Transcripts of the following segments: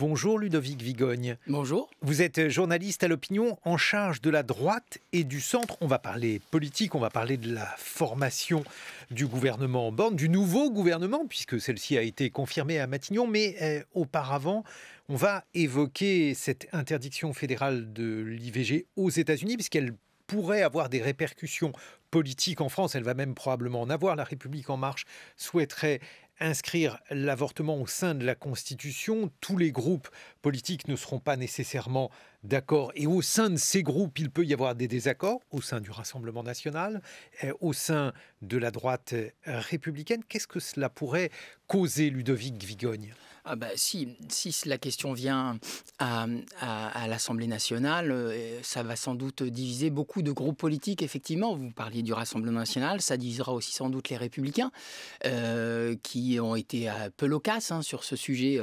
Bonjour Ludovic Vigogne. Bonjour. Vous êtes journaliste à l'Opinion en charge de la droite et du centre. On va parler politique, on va parler de la formation du gouvernement Borne, du nouveau gouvernement, puisque celle-ci a été confirmée à Matignon. Mais auparavant, on va évoquer cette interdiction fédérale de l'IVG aux États-Unis, puisqu'elle pourrait avoir des répercussions politiques en France. Elle va même probablement en avoir. La République en marche souhaiterait inscrire l'avortement au sein de la Constitution. Tous les groupes politiques ne seront pas nécessairement d'accord. Et au sein de ces groupes, il peut y avoir des désaccords, au sein du Rassemblement national, au sein de la droite républicaine. Qu'est-ce que cela pourrait causer, Ludovic Vigogne ? Si la question vient à l'Assemblée nationale, ça va sans doute diviser beaucoup de groupes politiques, effectivement. Vous parliez du Rassemblement national, ça divisera aussi sans doute les Républicains, qui ont été peu loquaces sur ce sujet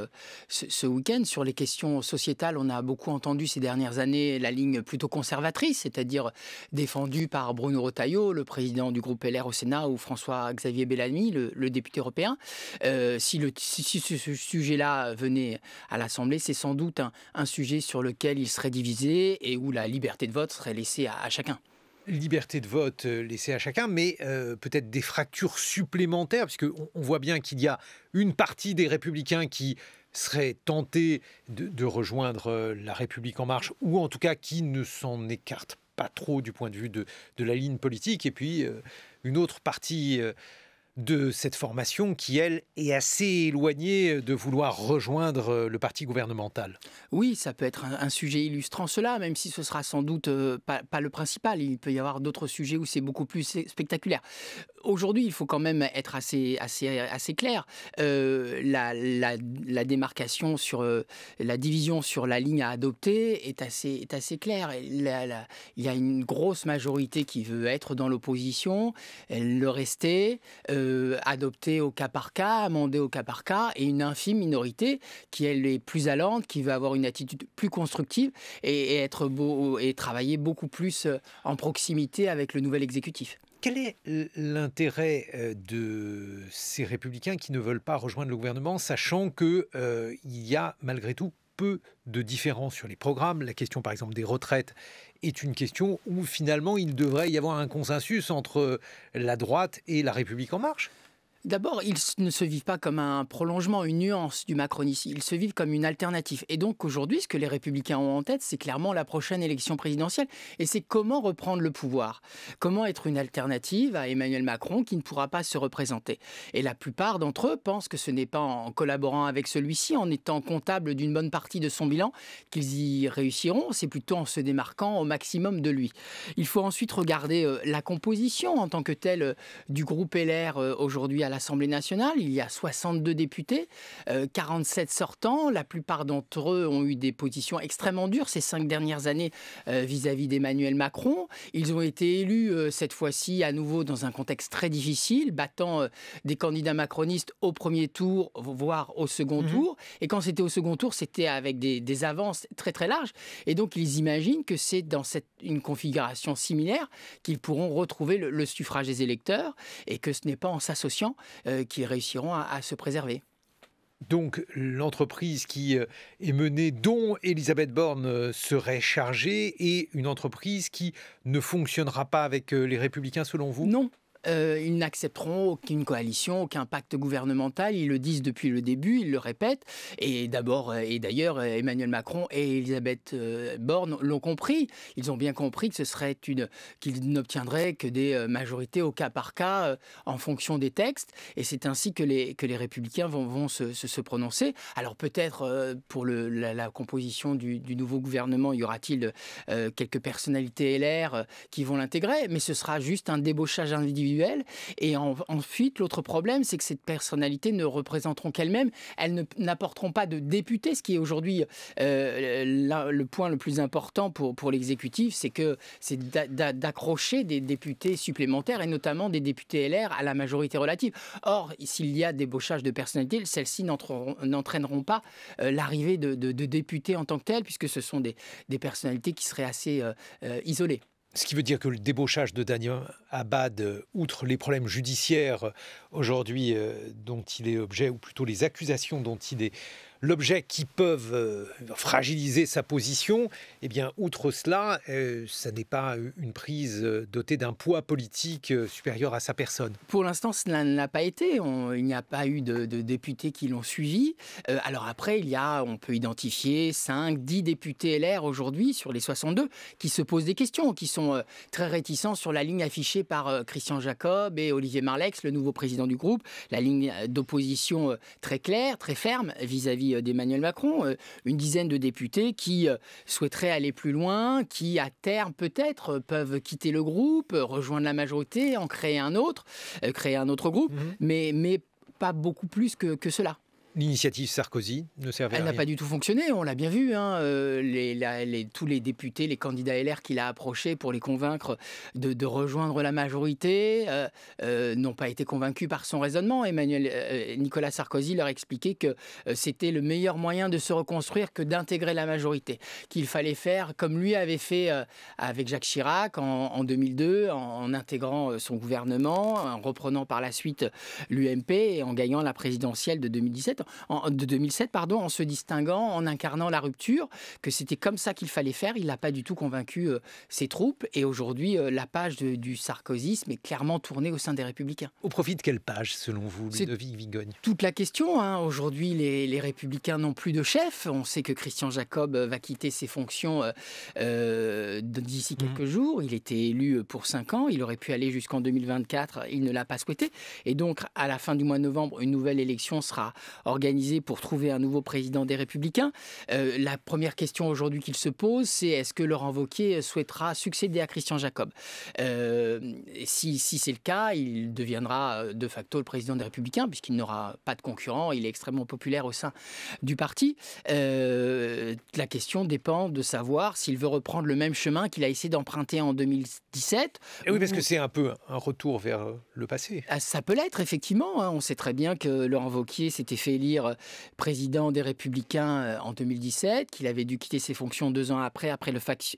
ce week-end. Sur les questions sociétales, on a beaucoup entendu ces dernières années la ligne plutôt conservatrice, c'est-à-dire défendue par Bruno Retailleau, le président du groupe LR au Sénat, ou François-Xavier Bellamy, le député européen. Si ce sujet-là venait à l'Assemblée, c'est sans doute un sujet sur lequel il serait divisé et où la liberté de vote serait laissée à chacun. Liberté de vote laissée à chacun, mais peut-être des fractures supplémentaires, puisqu'on voit bien qu'il y a une partie des Républicains qui serait tentés de rejoindre la République en marche, ou en tout cas qui ne s'en écartent pas trop du point de vue de la ligne politique, et puis une autre partie de cette formation qui, elle, est assez éloignée de vouloir rejoindre le parti gouvernemental. Oui, ça peut être un sujet illustrant cela, même si ce sera sans doute pas le principal. Il peut y avoir d'autres sujets où c'est beaucoup plus spectaculaire. Aujourd'hui, il faut quand même être assez clair. La démarcation sur la division sur la ligne à adopter est assez claire. Il y a une grosse majorité qui veut être dans l'opposition, le rester, adopter au cas par cas, amender au cas par cas, et une infime minorité qui, elle, est plus allante, qui veut avoir une attitude plus constructive et travailler beaucoup plus en proximité avec le nouvel exécutif. Quel est l'intérêt de ces républicains qui ne veulent pas rejoindre le gouvernement, sachant qu'il y a malgré tout peu de différences sur les programmes? La question, par exemple, des retraites est une question où finalement il devrait y avoir un consensus entre la droite et la République en marche. D'abord, ils ne se vivent pas comme un prolongement, une nuance du macronisme. Ils se vivent comme une alternative. Et donc aujourd'hui, ce que les Républicains ont en tête, c'est clairement la prochaine élection présidentielle. Et c'est comment reprendre le pouvoir. Comment être une alternative à Emmanuel Macron qui ne pourra pas se représenter. Et la plupart d'entre eux pensent que ce n'est pas en collaborant avec celui-ci, en étant comptable d'une bonne partie de son bilan, qu'ils y réussiront. C'est plutôt en se démarquant au maximum de lui. Il faut ensuite regarder la composition en tant que telle du groupe LR aujourd'hui à l'Assemblée nationale. Il y a 62 députés, 47 sortants. La plupart d'entre eux ont eu des positions extrêmement dures ces 5 dernières années vis-à-vis d'Emmanuel Macron. Ils ont été élus cette fois-ci à nouveau dans un contexte très difficile, battant des candidats macronistes au premier tour, voire au second tour. Et quand c'était au second tour, c'était avec des avances très très larges. Et donc ils imaginent que c'est dans une configuration similaire qu'ils pourront retrouver le suffrage des électeurs, et que ce n'est pas en s'associant qu'ils réussiront à se préserver. Donc l'entreprise qui est menée, dont Elisabeth Borne serait chargée, est une entreprise qui ne fonctionnera pas avec les Républicains selon vous ? Non. Ils n'accepteront aucune coalition, aucun pacte gouvernemental. Ils le disent depuis le début, ils le répètent. Et d'ailleurs, Emmanuel Macron et Elisabeth Borne l'ont compris. Ils ont bien compris que qu'ils n'obtiendraient que des majorités au cas par cas en fonction des textes. Et c'est ainsi que les Républicains vont se prononcer. Alors peut-être pour la composition du nouveau gouvernement, y aura-t-il quelques personnalités LR qui vont l'intégrer, mais ce sera juste un débauchage individuel. Et ensuite, l'autre problème, c'est que ces personnalités ne représenteront qu'elles-mêmes. Elles n'apporteront pas de députés, ce qui est aujourd'hui le point le plus important pour l'exécutif, c'est d'accrocher des députés supplémentaires, et notamment des députés LR à la majorité relative. Or, s'il y a débauchage de personnalités, celles-ci n'entraîneront pas l'arrivée de députés en tant que tels, puisque ce sont des personnalités qui seraient assez isolées. Ce qui veut dire que le débauchage de Daniel Abad, outre les problèmes judiciaires aujourd'hui dont il est objet, ou plutôt les accusations dont il est l'objet qui peuvent fragiliser sa position, eh bien, outre cela, ça n'est pas une prise dotée d'un poids politique supérieur à sa personne. Pour l'instant, cela ne l'a pas été. Il n'y a pas eu de députés qui l'ont suivi. Alors après, on peut identifier 5, 10 députés LR aujourd'hui sur les 62 qui se posent des questions, qui sont très réticents sur la ligne affichée par Christian Jacob et Olivier Marleix, le nouveau président du groupe. La ligne d'opposition très claire, très ferme vis-à-vis d'Emmanuel Macron. Une dizaine de députés qui souhaiteraient aller plus loin, qui à terme peut-être peuvent quitter le groupe, rejoindre la majorité, en créer un autre groupe, mais pas beaucoup plus que cela. L'initiative Sarkozy ne servait à rien. Elle n'a pas du tout fonctionné, on l'a bien vu. Tous les députés, les candidats LR qu'il a approchés pour les convaincre de rejoindre la majorité n'ont pas été convaincus par son raisonnement. Nicolas Sarkozy leur expliquait que c'était le meilleur moyen de se reconstruire que d'intégrer la majorité. Qu'il fallait faire comme lui avait fait avec Jacques Chirac en 2002, en intégrant son gouvernement, en reprenant par la suite l'UMP et en gagnant la présidentielle de 2007, en se distinguant, en incarnant la rupture, que c'était comme ça qu'il fallait faire. Il n'a pas du tout convaincu ses troupes. Et aujourd'hui, la page du sarkozysme est clairement tournée au sein des Républicains. Au profit de quelle page, selon vous, Ludovic Vigogne ? Toute la question. Aujourd'hui, les Républicains n'ont plus de chef. On sait que Christian Jacob va quitter ses fonctions d'ici quelques jours. Il était élu pour 5 ans. Il aurait pu aller jusqu'en 2024. Il ne l'a pas souhaité. Et donc, à la fin du mois de novembre, une nouvelle élection sera organisée pour trouver un nouveau président des Républicains. La première question aujourd'hui qu'il se pose, c'est est-ce que Laurent Wauquiez souhaitera succéder à Christian Jacob ? Si c'est le cas, il deviendra de facto le président des Républicains, puisqu'il n'aura pas de concurrent. Il est extrêmement populaire au sein du parti. La question dépend de savoir s'il veut reprendre le même chemin qu'il a essayé d'emprunter en 2017. Et oui, parce que c'est un peu un retour vers le passé. Ça peut l'être, effectivement. On sait très bien que Laurent Wauquiez s'était fait élire président des Républicains en 2017, qu'il avait dû quitter ses fonctions 2 ans après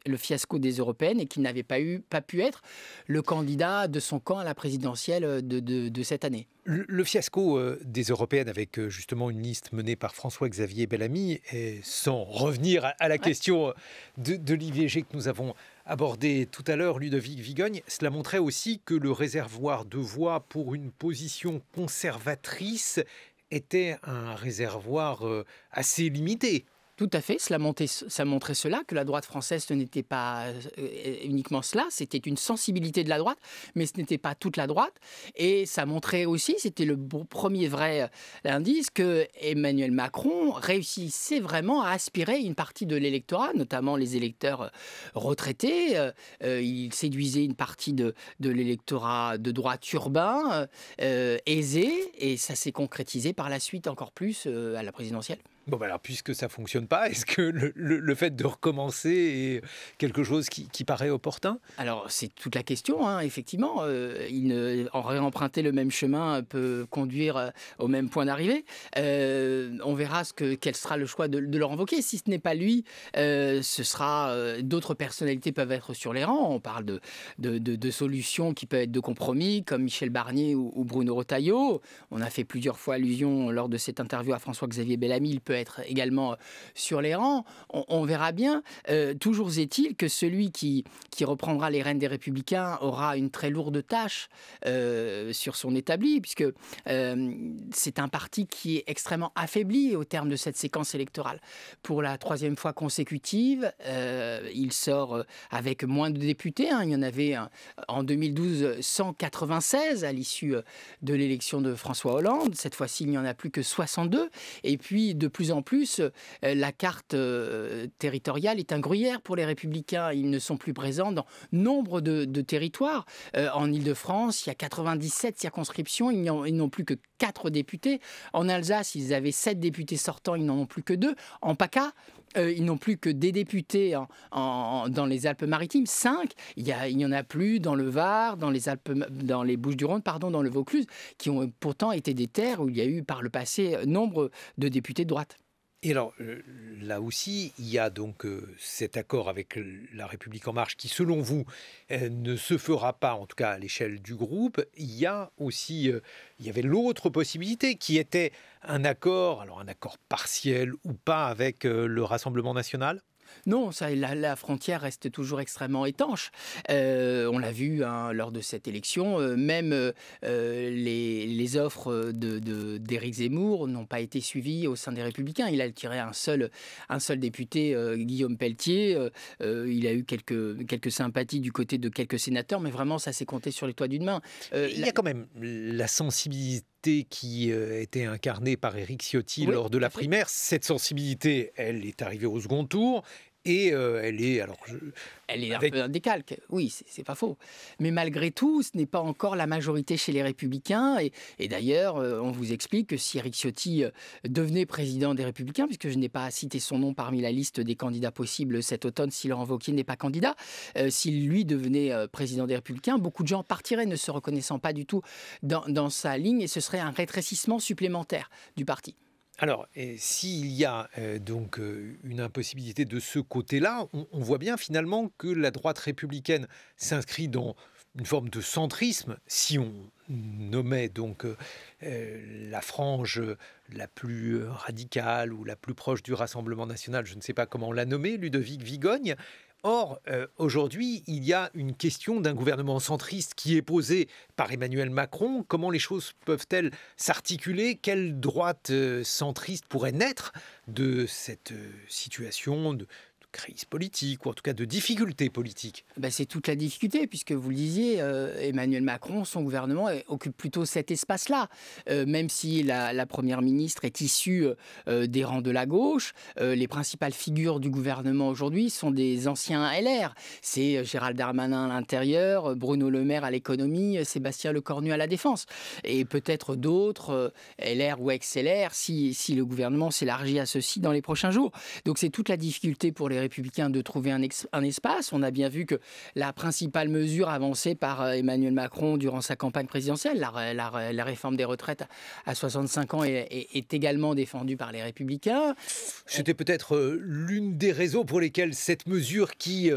le fiasco des Européennes et qu'il n'avait pas pu être le candidat de son camp à la présidentielle de cette année. Le fiasco des Européennes avec justement une liste menée par François-Xavier Bellamy, et sans revenir à la question de l'IVG que nous avons abordée tout à l'heure, Ludovic Vigogne, cela montrait aussi que le réservoir de voix pour une position conservatrice était un réservoir assez limité. Tout à fait, ça montrait cela, que la droite française, ce n'était pas uniquement cela, c'était une sensibilité de la droite, mais ce n'était pas toute la droite. Et ça montrait aussi, c'était le premier vrai indice, que Emmanuel Macron réussissait vraiment à aspirer une partie de l'électorat, notamment les électeurs retraités. Il séduisait une partie de l'électorat de droite urbain, aisé, et ça s'est concrétisé par la suite encore plus à la présidentielle. Bon, alors, puisque ça ne fonctionne pas, est-ce que le fait de recommencer est quelque chose qui paraît opportun ? Alors, c'est toute la question, effectivement. En réemprunter le même chemin peut conduire au même point d'arrivée. On verra quel sera le choix de Laurent Wauquiez. Si ce n'est pas lui, d'autres personnalités peuvent être sur les rangs. On parle de solutions qui peuvent être de compromis, comme Michel Barnier ou Bruno Retailleau. On a fait plusieurs fois allusion lors de cette interview à François-Xavier Bellamy. Il peut être également sur les rangs. On verra bien. Toujours est-il que celui qui reprendra les rênes des Républicains aura une très lourde tâche sur son établi, puisque c'est un parti qui est extrêmement affaibli au terme de cette séquence électorale. Pour la 3e fois consécutive, il sort avec moins de députés. Il y en avait en 2012 196 à l'issue de l'élection de François Hollande. Cette fois-ci, il n'y en a plus que 62. Et puis, de plus en plus, la carte territoriale est un gruyère pour les Républicains. Ils ne sont plus présents dans nombre de territoires. En Île-de-France, il y a 97 circonscriptions. Ils n'ont plus que 4 députés. En Alsace, ils avaient 7 députés sortants. Ils n'en ont plus que 2. En PACA, ils n'ont plus que des députés dans les Alpes-Maritimes, 5. Il n'y en a plus dans le Var, dans les Bouches-du-Rhône, dans le Vaucluse, qui ont pourtant été des terres où il y a eu par le passé nombre de députés de droite. Et alors, là aussi, il y a donc cet accord avec La République En Marche qui, selon vous, ne se fera pas, en tout cas à l'échelle du groupe. Il y a aussi, il y avait l'autre possibilité qui était un accord, alors un accord partiel ou pas avec le Rassemblement national. Non, la frontière reste toujours extrêmement étanche. On l'a vu hein, lors de cette élection, même les offres d'Éric Zemmour n'ont pas été suivies au sein des Républicains. Il a tiré un seul député, Guillaume Pelletier. Il a eu quelques sympathies du côté de quelques sénateurs, mais vraiment, ça s'est compté sur les doigts d'une main. Il y a quand même la sensibilité qui était incarnée par Éric Ciotti lors de la primaire. Cette sensibilité, elle est arrivée au second tour. Et elle est, elle est un peu un décalque, oui, c'est pas faux. Mais malgré tout, ce n'est pas encore la majorité chez les Républicains. Et d'ailleurs, on vous explique que si Éric Ciotti devenait président des Républicains, puisque je n'ai pas cité son nom parmi la liste des candidats possibles cet automne, si Laurent Wauquiez n'est pas candidat, s'il lui devenait président des Républicains, beaucoup de gens partiraient ne se reconnaissant pas du tout dans sa ligne, et ce serait un rétrécissement supplémentaire du parti. Alors, s'il y a donc une impossibilité de ce côté-là, on voit bien finalement que la droite républicaine s'inscrit dans une forme de centrisme, si on nommait donc la frange la plus radicale ou la plus proche du Rassemblement national, je ne sais pas comment on l'a nommé, Ludovic Vigogne. Or, aujourd'hui, il y a une question d'un gouvernement centriste qui est posée par Emmanuel Macron. Comment les choses peuvent-elles s'articuler? Quelle droite centriste pourrait naître de cette situation de crise politique, ou en tout cas de difficulté politique? C'est toute la difficulté, puisque vous le disiez, Emmanuel Macron, son gouvernement occupe plutôt cet espace-là. Même si la Première ministre est issue des rangs de la gauche, les principales figures du gouvernement aujourd'hui sont des anciens LR. C'est Gérald Darmanin à l'intérieur, Bruno Le Maire à l'économie, Sébastien Lecornu à la défense. Et peut-être d'autres, LR ou ex-LR, si le gouvernement s'élargit à ceci dans les prochains jours. Donc c'est toute la difficulté pour les Républicains de trouver un espace. On a bien vu que la principale mesure avancée par Emmanuel Macron durant sa campagne présidentielle, la réforme des retraites à 65 ans, est également défendue par les Républicains. C'était peut-être l'une des raisons pour lesquelles cette mesure qui,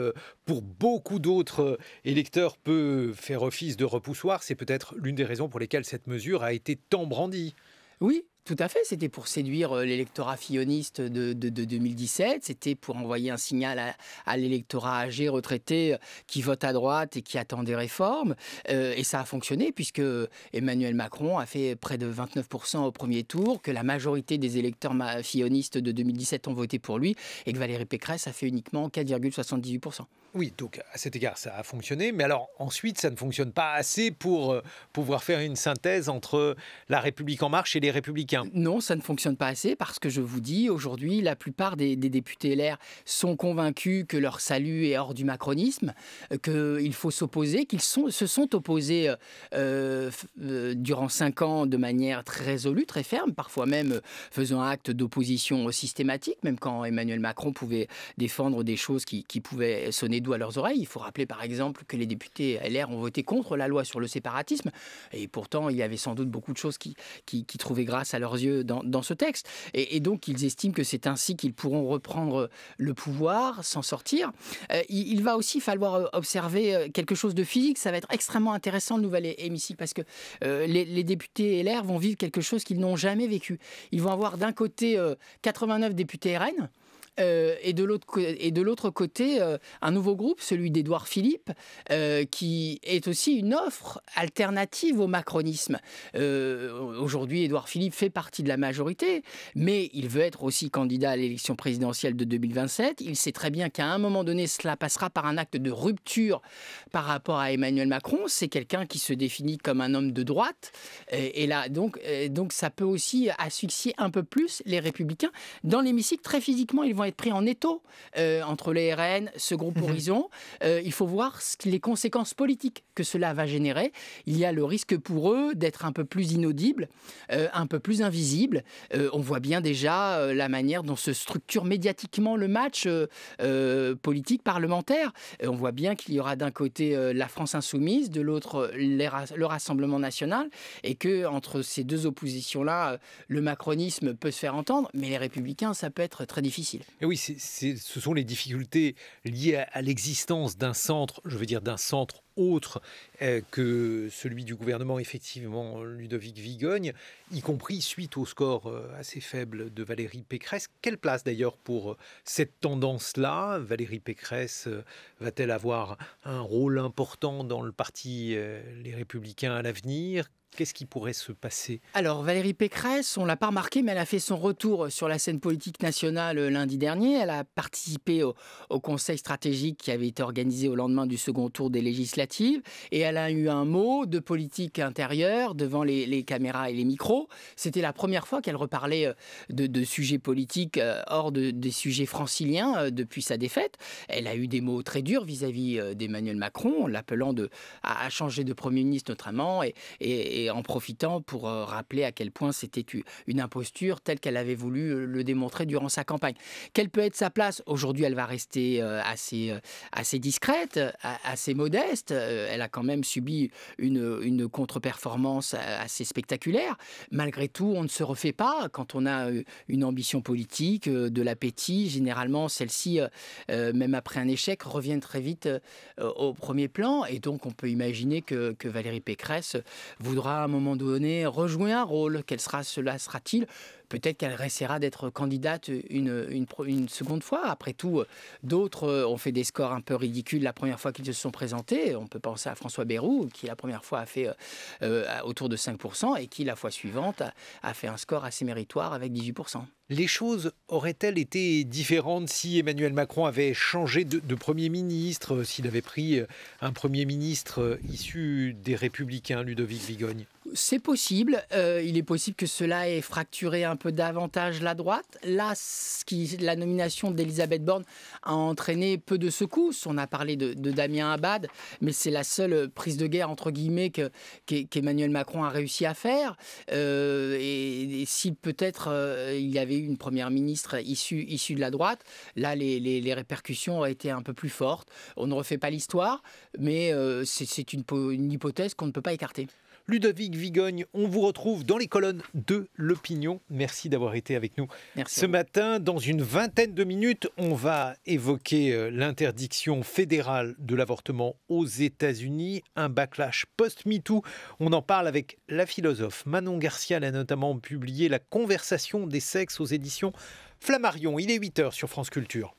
pour beaucoup d'autres électeurs, peut faire office de repoussoir, c'est peut-être l'une des raisons pour lesquelles cette mesure a été tant brandie. Oui. Tout à fait, c'était pour séduire l'électorat filloniste de 2017, c'était pour envoyer un signal à l'électorat âgé, retraité, qui vote à droite et qui attend des réformes. Et ça a fonctionné, puisque Emmanuel Macron a fait près de 29% au premier tour, que la majorité des électeurs fillonistes de 2017 ont voté pour lui, et que Valérie Pécresse a fait uniquement 4,78%. Oui, donc à cet égard, ça a fonctionné. Mais alors ensuite, ça ne fonctionne pas assez pour pouvoir faire une synthèse entre La République En Marche et les Républicains. Non, ça ne fonctionne pas assez, parce que je vous dis, aujourd'hui, la plupart des députés LR sont convaincus que leur salut est hors du macronisme, qu'il faut s'opposer, qu'ils se sont opposés durant 5 ans de manière très résolue, très ferme, parfois même faisant acte d'opposition systématique, même quand Emmanuel Macron pouvait défendre des choses qui pouvaient sonner doux à leurs oreilles. Il faut rappeler par exemple que les députés LR ont voté contre la loi sur le séparatisme, et pourtant il y avait sans doute beaucoup de choses qui trouvaient grâce à leurs yeux dans ce texte. Et donc ils estiment que c'est ainsi qu'ils pourront reprendre le pouvoir, s'en sortir. Il va aussi falloir observer quelque chose de physique. Ça va être extrêmement intéressant, le nouvel hémicycle, parce que les députés LR vont vivre quelque chose qu'ils n'ont jamais vécu. Ils vont avoir d'un côté 89 députés RN, et de l'autre côté, un nouveau groupe, celui d'Édouard Philippe, qui est aussi une offre alternative au macronisme. Aujourd'hui, Édouard Philippe fait partie de la majorité, mais il veut être aussi candidat à l'élection présidentielle de 2027. Il sait très bien qu'à un moment donné, cela passera par un acte de rupture par rapport à Emmanuel Macron. C'est quelqu'un qui se définit comme un homme de droite. Et là, donc ça peut aussi asphyxier un peu plus les Républicains. Dans l'hémicycle, très physiquement, ils vont être pris en étau entre les RN, ce groupe Horizon. Il faut voir les conséquences politiques que cela va générer. Il y a le risque pour eux d'être un peu plus inaudibles, un peu plus invisibles. On voit bien déjà la manière dont se structure médiatiquement le match politique parlementaire. On voit bien qu'il y aura d'un côté la France insoumise, de l'autre le Rassemblement national, et que entre ces deux oppositions-là, le macronisme peut se faire entendre, mais les Républicains, ça peut être très difficile. Et oui, ce sont les difficultés liées à l'existence d'un centre, je veux dire d'un centre autre que celui du gouvernement, effectivement, Ludovic Vigogne, y compris suite au score assez faible de Valérie Pécresse. Quelle place d'ailleurs pour cette tendance-là? Valérie Pécresse va-t-elle avoir un rôle important dans le parti Les Républicains à l'avenir? Qu'est-ce qui pourrait se passer? Alors, Valérie Pécresse, on ne l'a pas remarqué, mais elle a fait son retour sur la scène politique nationale lundi dernier. Elle a participé au conseil stratégique qui avait été organisé au lendemain du second tour des législatives. Et elle a eu un mot de politique intérieure devant les caméras et les micros. C'était la première fois qu'elle reparlait de sujets politiques hors des sujets franciliens depuis sa défaite. Elle a eu des mots très durs vis-à-vis d'Emmanuel Macron, l'appelant à changer de Premier ministre notamment, et en profitant pour rappeler à quel point c'était une imposture telle qu'elle avait voulu le démontrer durant sa campagne. Quelle peut être sa place? Aujourd'hui, elle va rester assez discrète, assez modeste. Elle a quand même subi une contre-performance assez spectaculaire. Malgré tout, on ne se refait pas quand on a une ambition politique, de l'appétit. Généralement, celle-ci, même après un échec, revient très vite au premier plan. Et donc, on peut imaginer que Valérie Pécresse voudra à un moment donné rejouer un rôle. Cela sera-t-il? Peut-être qu'elle essaiera d'être candidate une seconde fois. Après tout, d'autres ont fait des scores un peu ridicules la première fois qu'ils se sont présentés. On peut penser à François Bayrou, qui la première fois a fait autour de 5% et qui, la fois suivante, a fait un score assez méritoire avec 18%. Les choses auraient-elles été différentes si Emmanuel Macron avait changé de Premier ministre, s'il avait pris un Premier ministre issu des Républicains, Ludovic Vigogne? C'est possible. Il est possible que cela ait fracturé un peu davantage la droite. Là, la nomination d'Elisabeth Borne a entraîné peu de secousses. On a parlé de Damien Abad, mais c'est la seule prise de guerre, entre guillemets, qu'Emmanuel Macron a réussi à faire. Et si peut-être il y avait eu une première ministre issue de la droite, là, les répercussions auraient été un peu plus fortes. On ne refait pas l'histoire, mais c'est une hypothèse qu'on ne peut pas écarter. Ludovic Vigogne, on vous retrouve dans les colonnes de l'opinion. Merci d'avoir été avec nous. Merci. Ce matin. Dans une vingtaine de minutes, on va évoquer l'interdiction fédérale de l'avortement aux États-Unis, un backlash post-MeToo. On en parle avec la philosophe Manon Garcia. Elle a notamment publié La conversation des sexes aux éditions Flammarion. Il est 8h sur France Culture.